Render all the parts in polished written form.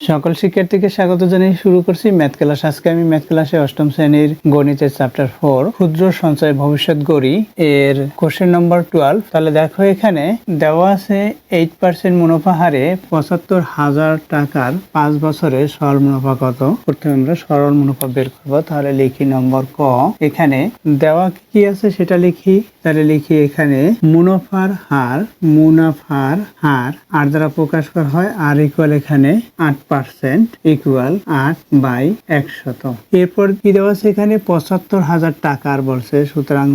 সকল শিক্ষার্থীকে স্বাগত জানিয়ে শুরু করছি ম্যাথ ক্লাস। আজকে আমি ম্যাথ ক্লাসে অষ্টম শ্রেণীর গণিতের চ্যাপ্টার 4 ক্ষুদ্র সঞ্চয় ভবিষ্যৎ গড়ি এর কোশ্চেন নম্বর 12। তাহলে দেখো এখানে দেওয়া আছে 8% মুনাফা হারে ৭৫,০০০ টাকার 5 বছরে সরল মুনাফা কত। প্রথমে আমরা সরল মুনাফা বের করবো। তাহলে লিখি নম্বর ক, এখানে দেওয়া কি আছে সেটা লিখি। তাহলে লিখি এখানে মুনাফার হার আর দ্বারা প্রকাশ করা হয় আর ইকুয়াল এখানে 8% ইকুয়াল 8/100। এরপর কি দেওয়া আছে এখানে ৭৫,০০০ টাকার বলছে। সুতরাং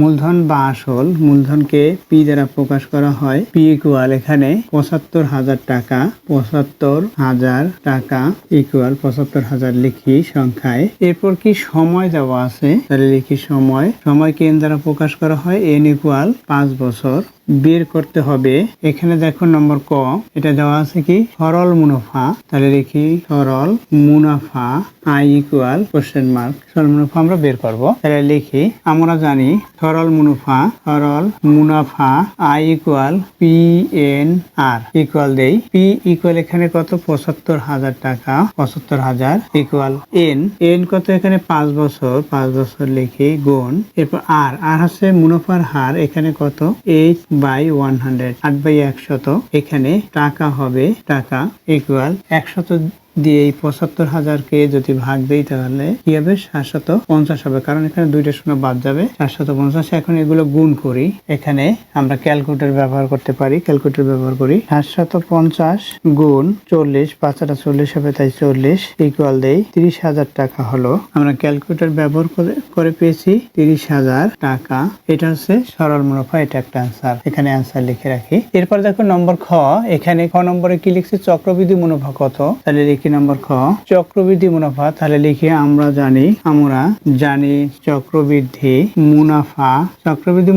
মূলধন বা আসল মূলধনকে পি দ্বারা প্রকাশ করা হয়। পি ইকুয়াল এখানে ৭৫,০০০ টাকা। ৭৫,০০০ টাকা ইকুয়াল ৭৫,০০০ লিখি সংখ্যায়। এরপর কি সময় দেওয়া আছে, তাহলে লিখি সময়কে এন দ্বারা প্রকাশ করা হয়। এন ইকুয়াল 5 বছর। বের করতে হবে এখানে দেখো নম্বর ক, এটা দেওয়া আছে কি সরল মুনাফা। তাহলে লিখি সরল মুনাফা আই ইকুয়াল কোশ্চেন মার্ক। সরল মুনাফা আমরা বের করব। তাহলে লিখি আমরা জানি সরল মুনাফা I equal P N R equal দেই। পি ইকুয়াল এখানে কত ৭৫,০০০ টাকা। ৭৫,০০০ ইকুয়াল এন কত এখানে 5 বছর। 5 বছর লিখি গুণ। এরপর আর হচ্ছে মুনাফার হার এখানে কত 8/100 8/100। এখানে টাকা হবে টাকা ইকুয়াল 100 দিয়ে এই ৭৫,০০০কে যদি ভাগ দেই তাহলে কি হবে ৭৫০ হবে, কারণ এখানে দুইটা শূন্য বাদ যাবে। ৭৫০। এখন এগুলো গুণ করি। এখানে আমরা ক্যালকুলেটর ব্যবহার করতে পারি। ক্যালকুলেটর ব্যবহার করি। ৭৫০ গুণ 40 5 40 হবে, তাই 40 ইকুয়াল দেই ৩০,০০০ টাকা হলো। আমরা ক্যালকুলেটর ব্যবহার করে পেয়েছি ৩০,০০০ টাকা। এটা হচ্ছে সরল মুনাফা। এটা একটা অ্যান্সার, এখানে অ্যান্সার লিখে রাখি। এরপর দেখো নম্বর খ, এখানে খ নম্বরে কি লিখছে চক্রবৃদ্ধি মুনাফা কত। তাহলে লিখি নম্বর খ চক্রবৃদ্ধি মুনাফা। তাহলে লিখি আমরা জানি চক্রবৃদ্ধি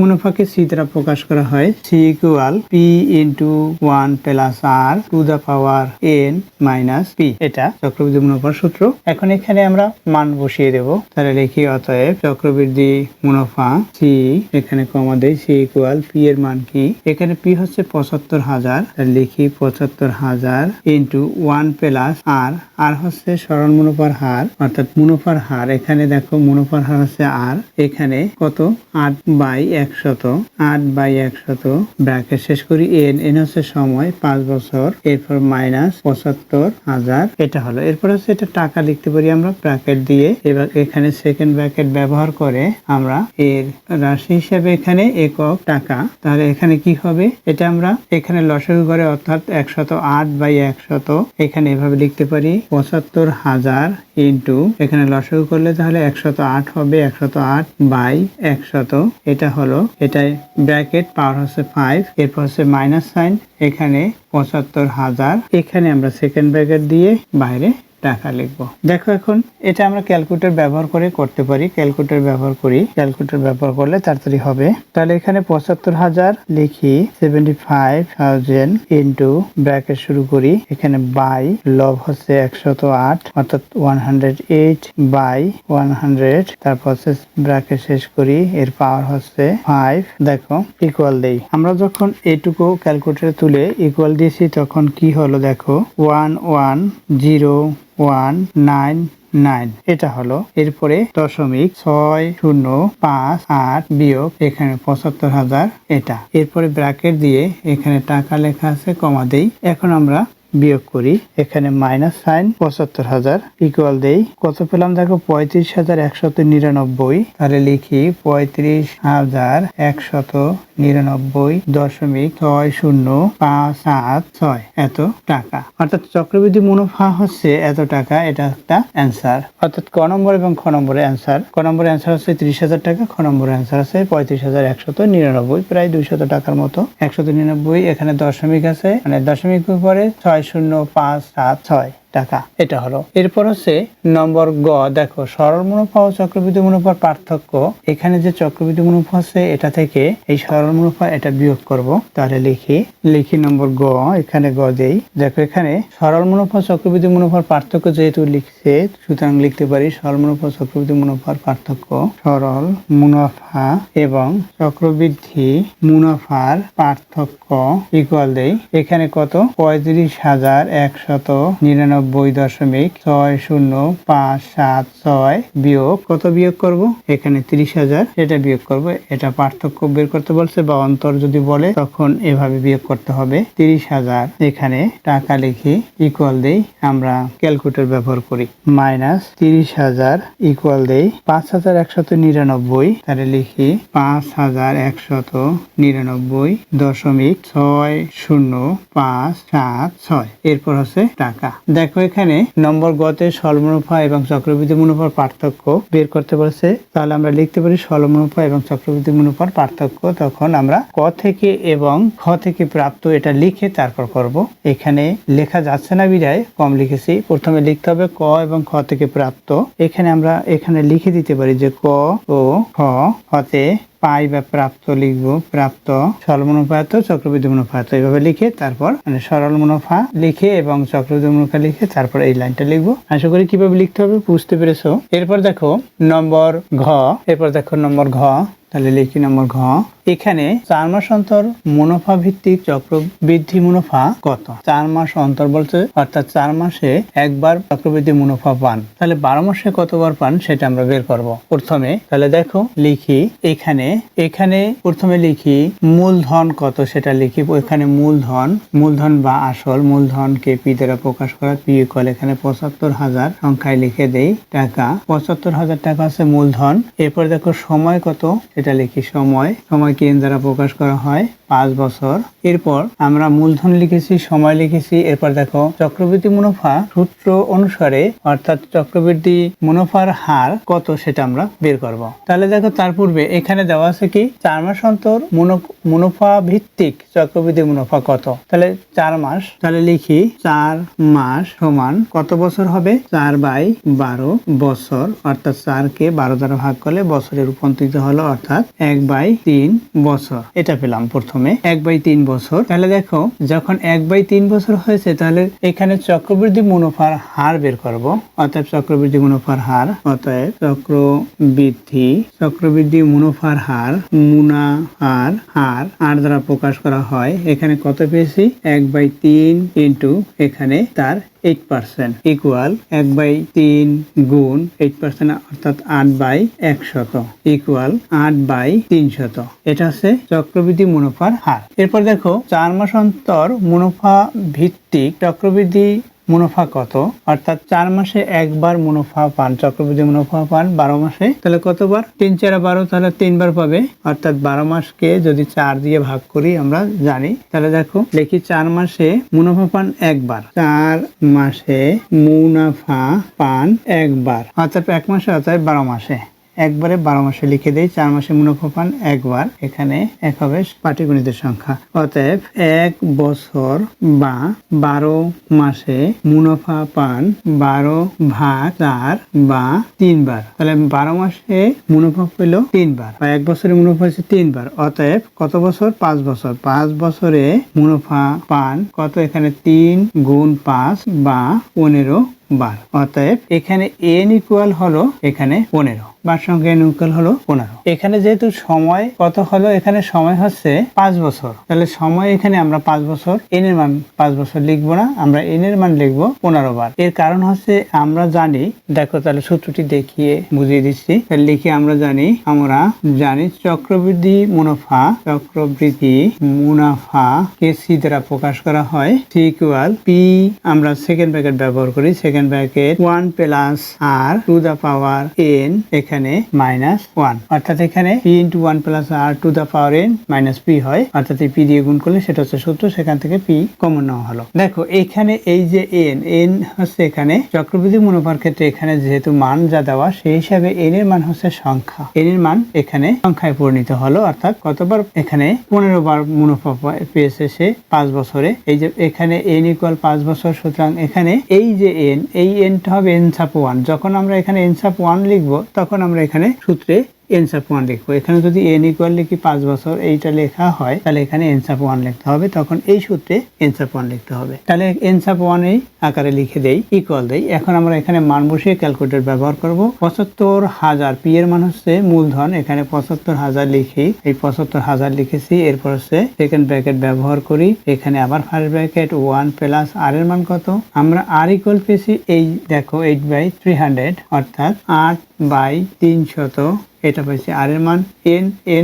মুনাফাকে সি দ্বারা প্রকাশ করা হয়। C equal P into 1 plus R to the power N minus P. এটা চক্রবৃদ্ধি মুনাফার সূত্র। এখন এখানে আমরা মান বসিয়ে দেব। তাহলে লিখি অতএব চক্রবৃদ্ধি মুনাফা সি, এখানে কমা দেই, সি ইকুয়াল পি এর মান কি এখানে পি হচ্ছে ৭৫,০০০। লিখি ৭৫,০০০ ইন্টু 1 প্লাস আর হচ্ছে সরল মুনাফার হার, অর্থাৎ মুনাফার হার। এখানে দেখো মুনাফার হার হচ্ছে আর, এখানে কত 8/100। 8/100 ব্র্যাকেট শেষ করি। এন হচ্ছে সময় 5 বছর। এরপর মাইনাস ৭৫,০০০ এটা হলো। এরপর হচ্ছে এটা টাকা লিখতে পারি আমরা ব্র্যাকেট দিয়ে। এবার এখানে সেকেন্ড ব্র্যাকেট ব্যবহার করে আমরা এর রাশি হিসাবে এখানে একক টাকা। তাহলে এখানে কি হবে, এটা আমরা এখানে লসাগু করে অর্থাৎ 108/100 এখানে এভাবে লিখতে পারি ৭৫,০০০ ইন্টু এখানে লসাগু করলে তাহলে 108 হবে। 108/100 এটা হলো। এটাই ব্র্যাকেট পাওয়ার হচ্ছে 5। এরপর হচ্ছে মাইনাস সাইন, এখানে ৭৫,০০০ এখানে আমরা সেকেন্ড ব্র্যাকেট দিয়ে বাইরে টাকা লিখবো। দেখো এখন এটা আমরা ক্যালকুলেটর ব্যবহার করে করতে পারি। ক্যালকুলেটর ব্যবহার করলে তাড়াতাড়ি হবে। তাহলে এখানে ৭৫,০০০ লিখি 75,000 ইন্টু ব্র্যাকেট শুরু করি। এখানে বাই লব হচ্ছে 108 অর্থাৎ 108/100। তারপর হচ্ছে ব্র্যাকেট শেষ করি। এর পাওয়ার হচ্ছে 5। দেখো ইকুয়াল দেই। আমরা যখন এটুকু ক্যালকুলেটরে তুলে ইকুয়াল দিয়েছি তখন কি হলো দেখো 11019 এটা হলো। এরপরে 0.6058 বিয়োগ এখানে ৭৫,০০০ এটা। এরপরে ব্র্যাকেট দিয়ে এখানে টাকা লেখা আছে, কমা দেই। এখন আমরা বিয়োগ করি। এখানে মাইনাস সাইন ৭৫,০০০ ইকুয়াল দেই। কত পেলাম দেখো ৩৫,১৯৯। তাহলে লিখি ৩৫,১৯৯.6057৬ এত টাকা। অর্থাৎ চক্রবৃদ্ধি মুনাফা হচ্ছে এত টাকা। এটা একটা অ্যান্সার। অর্থাৎ ক নম্বর এবং খ নম্বরের অ্যান্সার। ক নম্বরের অ্যান্সার হচ্ছে ৩০,০০০ টাকা। খ নম্বরের অ্যান্সার আছে ৩৫,১৯৯, প্রায় ২০০ টাকার মতো। ১৯৯ এখানে দশমিক আছে, মানে দশমিক উপরে ৬০৫76 টাকা। এটা হলো। এরপর হচ্ছে নম্বর গ, দেখো সরল মুনাফা ও চক্রবৃদ্ধি মুনাফার পার্থক্য। এখানে যে চক্রবৃদ্ধি মুনাফা আছে এটা থেকে এই সরল মুনাফা এটা বিয়োগ করব। তাহলে লিখি নম্বর গ, এখানে গ দেই। দেখো এখানে সরল মুনাফা চক্রবৃদ্ধি মুনাফার পার্থক্য যেহেতু লিখছে, সুতরাং লিখতে পারি সরল মুনাফা চক্রবৃদ্ধি মুনাফার পার্থক্য। সরল মুনাফা এবং চক্রবৃদ্ধি মুনাফার পার্থক্য ইকুয়াল দেই। এখানে কত? 35,199.6057 বিয়োগ কত বিয়োগ করব? এখানে 30,000, এটা বিয়োগ করব। এটা পার্থক্য বের করতে বলছে বা অন্তর যদি বলে তখন এভাবে বিয়োগ করতে হবে। 30,000 এখানে টাকা লিখি, ইকুয়াল দেই, আমরা ক্যালকুলেটর ব্যবহার করি। মাইনাস 30,000 ইকুয়াল দেই 5,199, তাহলে লিখি 5,199.6057 এরপর হচ্ছে টাকা। দেখো এখানে নম্বর গতে সরল মুনাফা এবং চক্রবৃদ্ধি মুনাফার পার্থক্য বের করতে বলছে। তাহলে আমরা লিখতে পারি সরল মুনাফা এবং চক্রবৃদ্ধি মুনাফার পার্থক্য। তখন আমরা ক থেকে এবং খ থেকে প্রাপ্ত এটা লিখে তারপর করব। এখানে লেখা যাচ্ছে না বিধায় কম লিখেছি। প্রথমে লিখতে হবে ক এবং খ থেকে প্রাপ্ত। এখানে আমরা এখানে লিখে দিতে পারি যে ক ও খ হতে পাই বা প্রাপ্ত লিখবো। প্রাপ্ত সরল মুনাফা এত, চক্রবৃদ্ধি মুনাফা এত, এইভাবে লিখে তারপর মানে সরল মুনাফা লিখে এবং চক্রবৃদ্ধি মুনাফা লিখে তারপর এই লাইনটা লিখবো। আশা করি কিভাবে লিখতে হবে বুঝতে পেরেছো। এরপর দেখো নম্বর ঘ, তাহলে লিখি নম্বর ঘ। এখানে 4 মাস অন্তর মুনাফা ভিত্তিক চক্রবৃদ্ধি মুনাফা কত? 4 মাস অন্তর বলছে, অর্থাৎ 4 মাসে একবার চক্রবৃদ্ধি মুনাফা পান। তাহলে 12 মাসে কতবার পান সেটা আমরা বের করব প্রথমে। তাহলে দেখো লিখি, এখানে প্রথমে লিখি মূলধন কত সেটা লিখি। এখানে মূলধন বা আসল, মূলধনকে পি দ্বারা প্রকাশ করা, পি ইকুয়াল এখানে 75,000 সংখ্যায় লিখে দেই টাকা। 75,000 টাকা আছে মূলধন। এরপর দেখো সময় কত সেটা লিখি। সময় কেন দ্বারা প্রকাশ করা হয় 5 বছর। এরপর আমরা মূলধন লিখেছি, সময় লিখেছি। এরপর দেখো চক্রবৃদ্ধি মুনাফা সূত্র অনুসারে, অর্থাৎ চক্রবৃদ্ধি মুনাফার হার কত সেটা আমরা বের করব। তাহলে দেখো তার পূর্বে এখানে দেওয়া আছে কি 4 মাস অন্তর মুনাফা ভিত্তিক চক্রবৃদ্ধি মুনাফা কত। তাহলে 4 মাস, তাহলে লিখি 4 মাস সমান কত বছর হবে? 4/12 বছর, অর্থাৎ 4 কে 12 দ্বারা ভাগ করলে বছরে রূপান্তরিত হলো, অর্থাৎ 1/3 বছর। এটা পেলাম প্রথমে 1/3 বছর। তাহলে দেখো যখন 1/3 বছর হয়েছে তাহলে এখানে চক্রবৃদ্ধি মুনাফার হার বের করব। অতএব চক্রবৃদ্ধি মুনাফার হার, অতএব চক্রবৃদ্ধি মুনাফার হার, মুনাফার হার আর দ্বারা প্রকাশ করা হয়। এখানে কত পেয়েছি? 1/3 ইন্টু এখানে তার 8% ইকুয়াল 1/3 গুণ 8%, অর্থাৎ 8/100 ইকুয়াল 8/300। এটা হচ্ছে চক্রবৃদ্ধি মুনাফার হার। এরপর দেখো 4 মাস অন্তর মুনাফা ভিত্তিক চক্রবৃদ্ধি মুনাফা কত, অর্থাৎ 4 মাসে একবার মুনাফা পান, চক্রবৃদ্ধি মুনাফা পান 12 মাসে। তাহলে কতবার? 3 4 12, তাহলে 3 বার পাবে, অর্থাৎ 12 মাসকে যদি 4 দিয়ে ভাগ করি আমরা জানি। তাহলে দেখো লিখি 4 মাসে মুনাফা পান একবার, 4 মাসে মুনাফা পান একবার, অর্থাৎ 1 মাসে, অর্থাৎ 12 মাসে। একবারে 12 মাসে লিখে দেই। 4 মাসে মুনাফা পান একবার, এখানে 1 হবে পাটিগণিতের সংখ্যা। অতএব 1 বছর বা 12 মাসে মুনাফা পান 12/4 বা 3 বার। তাহলে 12 মাসে মুনাফা পেল 3 বার, বা 1 বছরে মুনাফা হচ্ছে 3 বার। অতএব কত বছর? 5 বছর। 5 বছরে মুনাফা পান কত? এখানে 3 গুণ 5 বা 15 বার। অতএব এখানে n ইকুয়াল হলো এখানে 15, বার সংখ্যা n ইকুয়াল হলো 15। এখানে যেহেতু সময় কত হলো, এখানে সময় হচ্ছে 5 বছর। তাহলে সময় এখানে আমরা 5 বছর, n এর মান 5 বছর লিখবো না, আমরা n এর মান লিখবো 15 বার। এর কারণ হচ্ছে আমরা জানি, দেখো তাহলে সূত্রটি দেখিয়ে বুঝিয়ে দিচ্ছি। লিখে আমরা জানি চক্রবৃদ্ধি মুনাফা কে সি দ্বারা প্রকাশ করা হয়। সি ইকুয়াল পি, আমরা সেকেন্ড ব্র্যাকেট ব্যবহার করি। Second second bracket 1 plus R to the power n এখানে -1, অর্থাৎ এখানে p into 1 plus R to the power n minus p হয়, অর্থাৎ এই p দিয়ে গুণ করলে সেটা হচ্ছে সূত্র, সেখান থেকে p কমন নেওয়া হলো। দেখো এখানে এই যে n হচ্ছে এখানে চক্রবৃদ্ধি মুনাফার ক্ষেত্রে এখানে যেহেতু মান যা দেওয়া সেই হিসাবে n এর মান হচ্ছে সংখ্যা, n এর মান এখানে সংখ্যায় পরিণত হলো, অর্থাৎ কতবার এখানে 15 বার মুনাফা পেয়েছে সে 5 বছরে। এই যে এখানে n ইকুয়াল 5 বছর, সুতরাং এখানে এই যে n, এই nটা হবে n সাপ 1। যখন আমরা এখানে n সাপ 1 লিখবো তখন আমরা এখানে সূত্রে n সাপ 1 লিখবো। এখানে যদি n ইকুয়াল লিখি 5 বছর এইটা লেখা হয় তাহলে এখানে n সাপ 1 লিখতে হবে, তখন এই সূত্রে n সাপ 1 লিখতে হবে। তাহলে n সাপ 1 এই আকারে লিখে দেই, ইকুয়াল দেই। এখন আমরা এখানে মান বসিয়ে ক্যালকুলেটর ব্যবহার করব। 75,000 p এর মান হচ্ছে মূলধন, এখানে 75,000 লিখি, এই 75,000 লিখেছি। এরপর হচ্ছে সেকেন্ড ব্র্যাকেট ব্যবহার করি, এখানে আবার ফার্স্ট ব্র্যাকেট 1 প্লাস আর এর মান কত, আমরা আর ইকুয়াল পেয়েছি এই দেখো 8/300, অর্থাৎ 8/300, এটা পাইছি আর এর মান।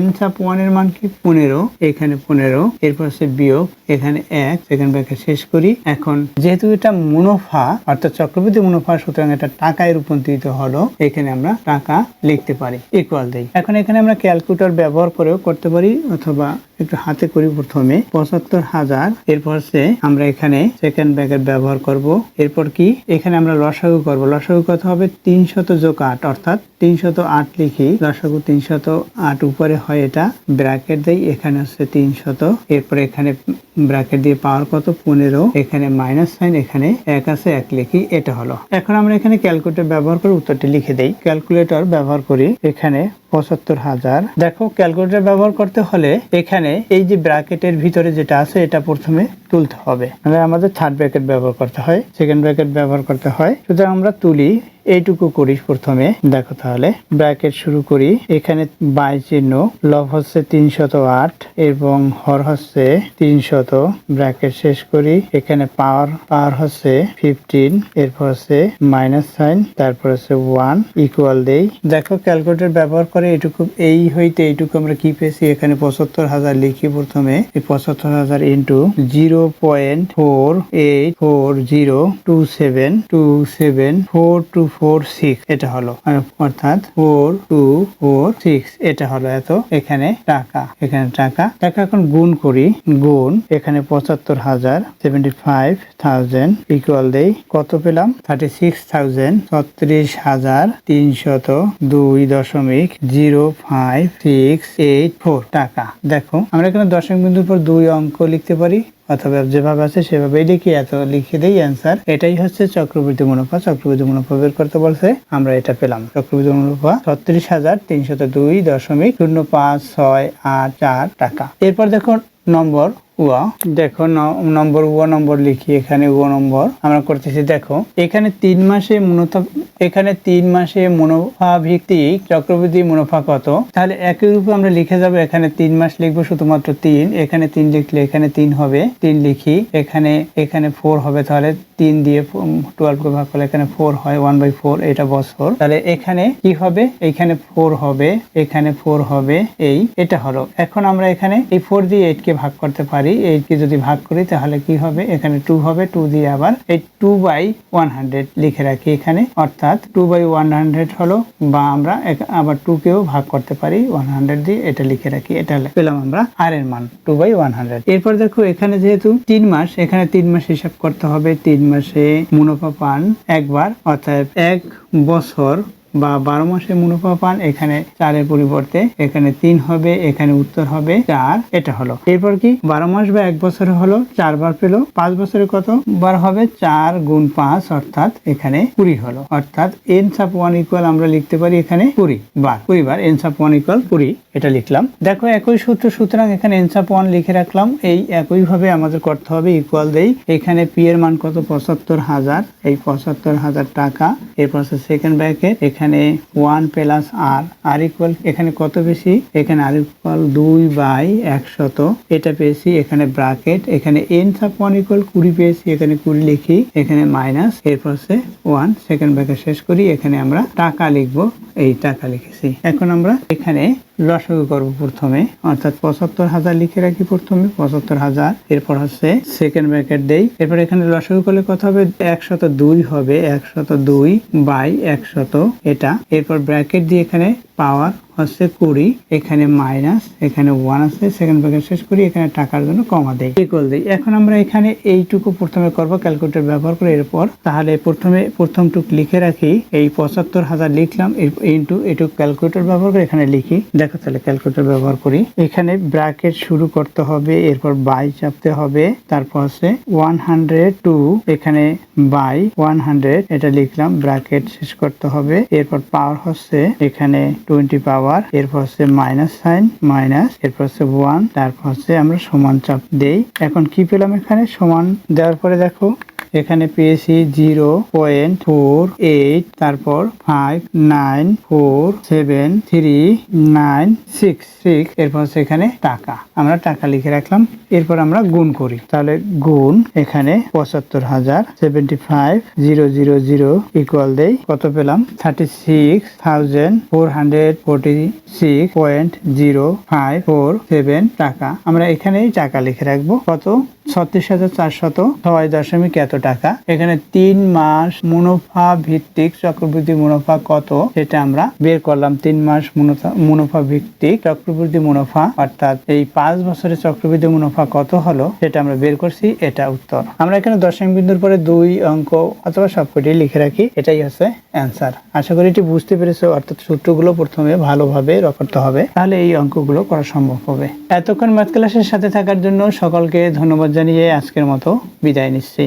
n সাপ 1 এর মান কি 15, এখানে 15, এরপর হচ্ছে বিয়োগ, এখানে 1, সেকেন্ড ব্র্যাকেট শেষ করি। এখন যেহেতু এটা মুনাফা অর্থাৎ চক্রবৃদ্ধি মুনাফা, সুতরাং এটা টাকায় রূপান্তরিত হলো, এখানে আমরা টাকা লিখতে পারি, ইকুয়াল দেই। এখন এখানে আমরা ক্যালকুলেটর ব্যবহার করেও করতে পারি অথবা একটু হাতে করি। প্রথমে 75,000, এরপর হচ্ছে আমরা এখানে সেকেন্ড ব্র্যাকেট ব্যবহার করব। এরপর কি এখানে আমরা লসাগু করব, লসাগু কত হবে 300 যোগ 8, অর্থাৎ 308 লিখি, লসাগু 308 উপরে হয় এটা ব্র্যাকেট দেই, এখানে হচ্ছে 300, এরপর এখানে ব্র্যাকেট দিয়ে পাওয়ার কত 15, এখানে মাইনাস সাইন, এখানে 1 আছে 1 লিখি, এটা হলো। এখন আমরা এখানে ক্যালকুলেটর ব্যবহার করে উত্তরটি লিখে দেই। ক্যালকুলেটর ব্যবহার করি, এখানে 75,000। দেখো ক্যালকুলেটর ব্যবহার করতে হলে এখানে এই যে ব্র্যাকেটের ভিতরে যেটা আছে এটা প্রথমে তুলতে হবে, মানে আমাদের থার্ড ব্র্যাকেট ব্যবহার করতে হয়, সেকেন্ড ব্র্যাকেট ব্যবহার করতে হয়, সুতরাং আমরা তুলি, এইটুকু করি প্রথমে। দেখো তাহলে ব্র্যাকেট শুরু করি, এখানে বাই চিহ্ন, লব হচ্ছে 308 এবং হর হচ্ছে 300, ব্র্যাকেট শেষ করি, এখানে পাওয়ার হচ্ছে 15, এরপর হচ্ছে মাইনাস সাইন, তারপর হচ্ছে 1, ইকুয়াল দেই। দেখো ক্যালকুলেটর ব্যবহার করে এটুকু এই হইতে এইটুকু আমরা কি পেয়েছি, এখানে 75,000 লিখি প্রথমে, এই 75,000 ইন্টু 0.408027274246, এটা হলো, অর্থাৎ 4246, এটা হলো এত, এখানে টাকা, এখানে টাকা। এখন গুণ করি, গুণ, এখানে 75,000 75,000 ইকুয়াল দেই, কত পেলাম 36,000, 36,032.05684 টাকা। দেখো আমরা এখানে দশমিক বিন্দুর পর 2 অঙ্ক লিখতে পারি, অথবা যেভাবে আছে সেভাবেই লিখি, এত লিখে দেই অ্যান্সার। এটাই হচ্ছে চক্রবৃদ্ধি মুনাফা। চক্রবৃদ্ধি মুনাফা বের করতে বলছে, আমরা এটা পেলাম। চক্রবৃদ্ধি মুনাফা 36,302.05684 টাকা। এরপর দেখো নম্বর ওয়া, দেখো নম্বর ওয়া নম্বর লিখি, এখানে ওয়া নম্বর আমরা করতেছি। দেখো এখানে 3 মাসে মুনাফা ভিত্তিক চক্রবৃদ্ধি মুনাফা কত, তাহলে একই রূপে আমরা লিখে যাব। এখানে 3 মাস লিখবো, শুধুমাত্র 3, এখানে 3 লিখলে এখানে 3 হবে, 3 লিখি, এখানে 4 হবে, তাহলে 3 দিয়ে 12 কে ভাগ করলে এখানে 4 হয়, 1/4, এটা বছর। তাহলে এখানে কি হবে, এখানে 4 হবে, এখানে 4 হবে, এটা হলো। এখন আমরা এখানে এই 4 দিয়ে 8 কে ভাগ করতে পারি, 8 কে যদি ভাগ করি তাহলে কি হবে, এখানে 2 হবে, 2 দিয়ে আবার এই 2/100 লিখে রাখি এখানে, অর্থাৎ 2/100 হলো, বা আমরা আবার 2 কেও ভাগ করতে পারি 100 দিয়ে, এটা লিখে রাখি, এটা পেলাম আমরা আর এর মান 2/100। এরপর দেখো এখানে যেহেতু 3 মাস, এখানে 3 মাস হিসাব করতে হবে। 3 মাসে মুনাফা পান একবার, অর্থাৎ 1 বছর বা 12 মাসে মুনাফা পান, এখানে 4 এর পরিবর্তে এখানে 3 হবে, এখানে উত্তর হবে 4, এটা হলো। এরপর কি 12 মাস বা 1 বছরে হলো 4 বার পেল, 5 বছরে কত বার হবে, 4 গুণ 5, অর্থাৎ এখানে 20 হলো, অর্থাৎ n সাপ 1 ইকুয়াল আমরা লিখতে পারি এখানে 20 বার n সাপ 1 ইকুয়াল 20, এটা লিখলাম। দেখো একই সূত্র, সুতরাং এখানে n সাপ 1 লিখে রাখলাম। এই একই ভাবে আমাদের করতে হবে, ইকুয়াল দেই। এখানে p এর মান কত 75,000, এই 75,000 টাকা। এরপর সেকেন্ড ব্র্যাকেট, এখানে 1 প্লাস আর ইকুয়াল, এখানে কত বেশি, এখানে আর ইকুয়াল 2/100, এটা পেয়েছি। এখানে ব্র্যাকেট, এখানে n সাপ 1 ইকুয়াল 20 পেয়েছি, এখানে 20 লিখি, এখানে মাইনাস, এরপর 1, সেকেন্ড ব্র্যাকেট শেষ করি, এখানে আমরা টাকা লিখবো, এই টাকা লিখেছি। এখন আমরা এখানে লসাগু করব প্রথমে, অর্থাৎ ৭৫,০০০ লিখে রাখি প্রথমে ৭৫,০০০, এরপর হচ্ছে সেকেন্ড ব্র্যাকেট দেই। এরপর এখানে লসাগু করলে কত হবে, ১০২ হবে, ১০২ বাই ১০০ এটা। এরপর ব্র্যাকেট দিয়ে এখানে পাওয়ার হচ্ছে ২০, এখানে মাইনাস, এখানে 1 আছে, সেকেন্ড ব্র্যাকেট শেষ করি, এখানে টাকার জন্য কমা দেই, ইকুয়াল দেই। এখন আমরা এখানে এইটুকু প্রথমে করব ক্যালকুলেটর ব্যবহার করে। এরপর তাহলে প্রথমটুক লিখে রাখি, এই ৭৫,০০০ লিখলাম, ইন্টু এটুকু ক্যালকুলেটর ব্যবহার করে এখানে লিখি। দেখো তাহলে ক্যালকুলেটর ব্যবহার করি, এখানে ব্র্যাকেট শুরু করতে হবে, এরপর বাই চাপতে হবে, তারপর হচ্ছে 102, এখানে বাই 100 এটা লিখলাম, ব্র্যাকেট শেষ করতে হবে। এরপর পাওয়ার হচ্ছে এখানে 20 পাওয়ার, এরপর হচ্ছে মাইনাস সাইন, মাইনাস, এরপর হচ্ছে 1, তারপর হচ্ছে আমরা সমান চাপ দেই। এখন কি পেলাম, এখানে সমান দেওয়ার পরে দেখো এখানে পেয়েছি 0.48, তারপর 5947396, এরপর এখানে টাকা, আমরা টাকা লিখে রাখলাম। এরপর আমরা গুণ করি, তাহলে গুণ এখানে ৭৫,০০০ 75000 ইকুয়াল দেই, কত পেলাম 36,446.0547 টাকা। আমরা এখানেই টাকা লিখে রাখবো, কত ৩৬,৪০০ ৬ এত টাকা। এখানে ৩ মাস মুনাফা ভিত্তিক চক্রবৃদ্ধি মুনাফা কত সেটা আমরা বের করলাম। ৩ মাস মুনাফা ভিত্তিক চক্রবৃদ্ধি মুনাফা, অর্থাৎ এই 5 বছরের চক্রবৃদ্ধি মুনাফা কত হলো সেটা আমরা বের করছি, এটা উত্তর। আমরা এখানে দশমিক বিন্দুর পরে 2 অঙ্ক অথবা সবকটি লিখে রাখি, এটাই হচ্ছে অ্যান্সার। আশা করি এটি বুঝতে পেরেছো, অর্থাৎ সূত্রগুলো প্রথমে ভালোভাবে করতে হবে, তাহলে এই অঙ্কগুলো করা সম্ভব হবে। এতক্ষণ ম্যাথ ক্লাসের সাথে থাকার জন্য সকলকে ধন্যবাদ জানিয়ে আজকের মতো বিদায় নিচ্ছি।